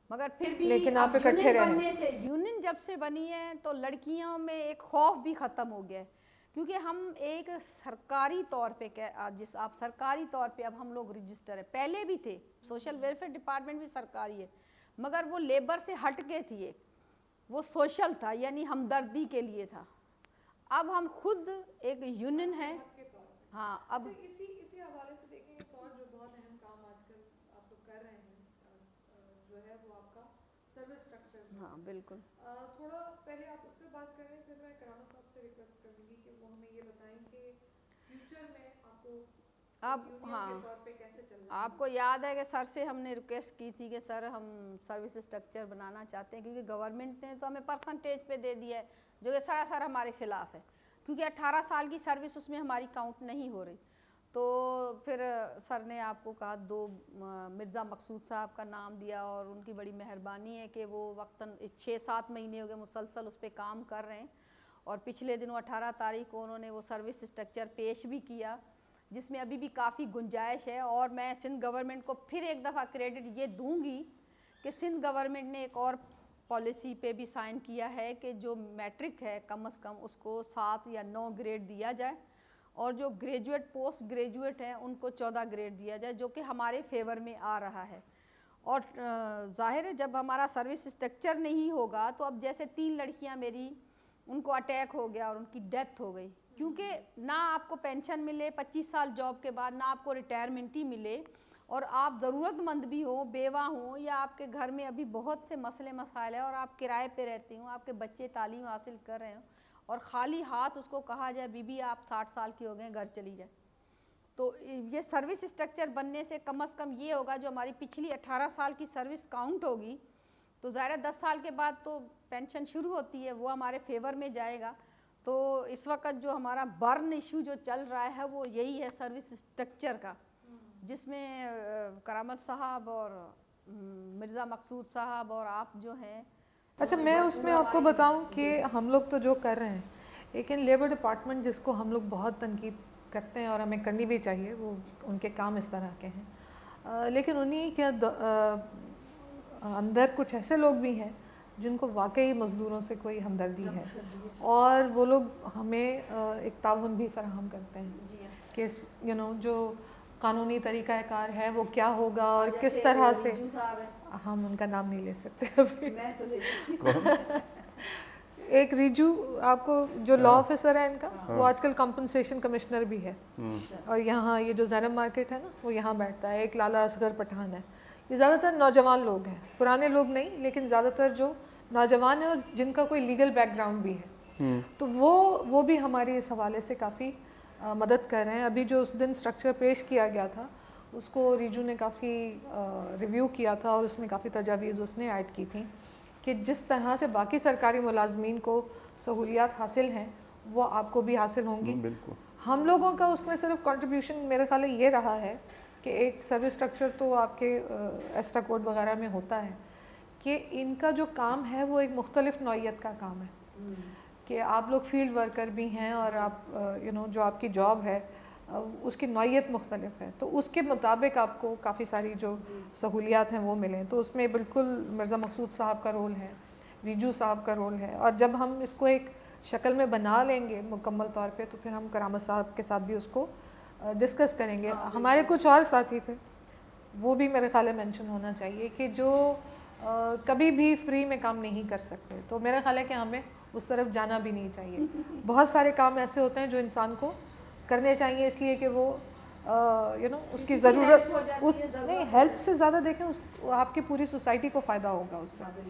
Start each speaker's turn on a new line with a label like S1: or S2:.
S1: مگر پھر بھی
S2: لیکن آپ اکٹھے رہے.
S1: یونین جب سے بنی ہے تو لڑکیوں میں ایک خوف بھی ختم ہو گیا ہے, کیونکہ ہم ایک سرکاری طور پہ آپ سرکاری طور پہ اب ہم لوگ رجسٹر ہیں, پہلے بھی تھے, سوشل ویلفیئر ڈپارٹمنٹ بھی سرکاری ہے, مگر وہ لیبر سے ہٹ کے تھی, وہ سوشل تھا, یعنی ہمدردی کے لیے تھا. اب ہم خود ایک یونین ہے. ہاں, اب
S2: اسی حوالے سے دیکھیں ایک اور جو بہت اہم کام آج کل آپ لوگ کر رہے ہیں جو ہے وہ آپ کا سروس اسٹرکچر.
S1: ہاں بالکل,
S2: تھوڑا پہلے آپ اس پہ بات کریں, پھر میں کرامہ صاحب سے ریکویسٹ کروں گی کہ وہ ہمیں یہ بتائیں کہ فیوچر میں آپ کو یونین کے طور پہ کیسے چلنا ہے.
S1: آپ کو یاد ہے کہ سر سے ہم نے ریکویسٹ کی تھی کہ سر ہم سروس اسٹرکچر بنانا چاہتے ہیں, کیونکہ گورنمنٹ نے تو ہمیں پرسنٹیج پہ دے دیا ہے جو کہ سراسر ہمارے خلاف ہے, کیونکہ 18 سال کی سروس اس میں ہماری کاؤنٹ نہیں ہو رہی. تو پھر سر نے آپ کو کہا, دو مرزا مقصود صاحب کا نام دیا, اور ان کی بڑی مہربانی ہے کہ وہ وقتاً 6-7 مہینے ہو گئے مسلسل اس پہ کام کر رہے ہیں, اور پچھلے دنوں 18 تاریخ کو انہوں نے وہ سروس اسٹرکچر پیش بھی کیا, جس میں ابھی بھی کافی گنجائش ہے. اور میں سندھ گورنمنٹ کو پھر ایک دفعہ کریڈٹ یہ دوں گی کہ سندھ گورنمنٹ نے ایک اور پالیسی پہ بھی سائن کیا ہے کہ جو میٹرک ہے کم از کم اس کو 7 یا 9 گریڈ دیا جائے, اور جو گریجویٹ پوسٹ گریجویٹ ہیں ان کو 14 گریڈ دیا جائے, جو کہ ہمارے فیور میں آ رہا ہے. اور ظاہر ہے جب ہمارا سروس اسٹرکچر نہیں ہوگا تو اب جیسے 3 لڑکیاں میری, ان کو اٹیک ہو گیا اور ان کی ڈیتھ ہو گئی, کیونکہ نہ آپ کو پینشن ملے 25 سال جاب کے بعد, نہ آپ کو ریٹائرمنٹ ہی ملے, اور آپ ضرورت مند بھی ہوں, بیوہ ہوں, یا آپ کے گھر میں ابھی بہت سے مسئلے مسائل ہیں اور آپ کرائے پہ رہتے ہوں, آپ کے بچے تعلیم حاصل کر رہے ہوں, اور خالی ہاتھ اس کو کہا جائے بی بی آپ 60 سال کی ہو گئے گھر چلی جائے. تو یہ سروس اسٹرکچر بننے سے کم از کم یہ ہوگا جو ہماری پچھلی 18 سال کی سروس کاؤنٹ ہوگی, تو ظاہر 10 سال کے بعد تو پینشن شروع ہوتی ہے, وہ ہمارے فیور میں جائے گا. تو اس وقت جو ہمارا برن ایشو جو چل رہا ہے وہ یہی ہے سروس اسٹرکچر کا, جس میں کرامت صاحب اور مرزا مقصود صاحب اور آپ جو ہیں.
S2: اچھا, میں اس میں آپ کو بتاؤں کہ ہم لوگ تو جو کر رہے ہیں, لیکن لیبر ڈپارٹمنٹ جس کو ہم لوگ بہت تنقید کرتے ہیں اور ہمیں کرنی بھی چاہیے, وہ ان کے کام اس طرح کے ہیں, لیکن انہی کے اندر کچھ ایسے لوگ بھی ہیں جن کو واقعی مزدوروں سے کوئی ہمدردی ہے, اور وہ لوگ ہمیں ایک تعاون بھی فراہم کرتے ہیں کہ جو قانونی طریقہ کار ہے وہ کیا ہوگا اور کس طرح سے. ہم ان کا نام نہیں لے سکتے ابھی. ایک ریجو آپ کو جو لا آفیسر ہے ان کا, وہ آج کل کمپنسیشن کمشنر بھی ہے, اور یہاں یہ جو زینب مارکیٹ ہے نا وہ یہاں بیٹھتا ہے. ایک لالا اصغر پٹھان ہے. یہ زیادہ تر نوجوان لوگ ہیں, پرانے لوگ نہیں, لیکن زیادہ تر جو نوجوان ہیں اور جن کا کوئی لیگل بیک گراؤنڈ بھی ہے, تو وہ بھی ہماری اس حوالے سے کافی مدد کر رہے ہیں. ابھی جو اس دن اسٹرکچر پیش کیا گیا تھا اس کو ریجو نے کافی ریویو کیا تھا, اور اس میں کافی تجاویز اس نے ایڈ کی تھیں کہ جس طرح سے باقی سرکاری ملازمین کو سہولیات حاصل ہیں وہ آپ کو بھی حاصل ہوں گی. ہم لوگوں کا اس میں صرف کنٹریبیوشن میرے خیال ہے یہ رہا ہے کہ ایک سروس اسٹرکچر تو آپ کے ایسٹا کوڈ وغیرہ میں ہوتا ہے, کہ ان کا جو کام ہے وہ ایک مختلف نوعیت کا کام ہے, کہ آپ لوگ فیلڈ ورکر بھی ہیں, اور آپ جو آپ کی جاب ہے اس کی نوعیت مختلف ہے, تو اس کے مطابق آپ کو کافی ساری جو سہولیات ہیں وہ ملیں. تو اس میں بالکل مرزا مقصود صاحب کا رول ہے, ریجو صاحب کا رول ہے, اور جب ہم اس کو ایک شکل میں بنا لیں گے مکمل طور پہ تو پھر ہم کرامت صاحب کے ساتھ بھی اس کو ڈسکس کریں گے. ہمارے کچھ اور ساتھی تھے, وہ بھی میرے خیال ہے مینشن ہونا چاہیے, کہ جو کبھی بھی فری میں کام نہیں کر سکتے, تو میرا خیال ہے کہ ہمیں اس طرف جانا بھی نہیں چاہیے. بہت سارے کام ایسے ہوتے ہیں جو انسان کو کرنے چاہیے, اس لیے کہ وہ اس کی ضرورت, اس نہیں ہیلپ سے زیادہ دیکھیں آپ کی پوری سوسائٹی کو فائدہ ہوگا اس سے.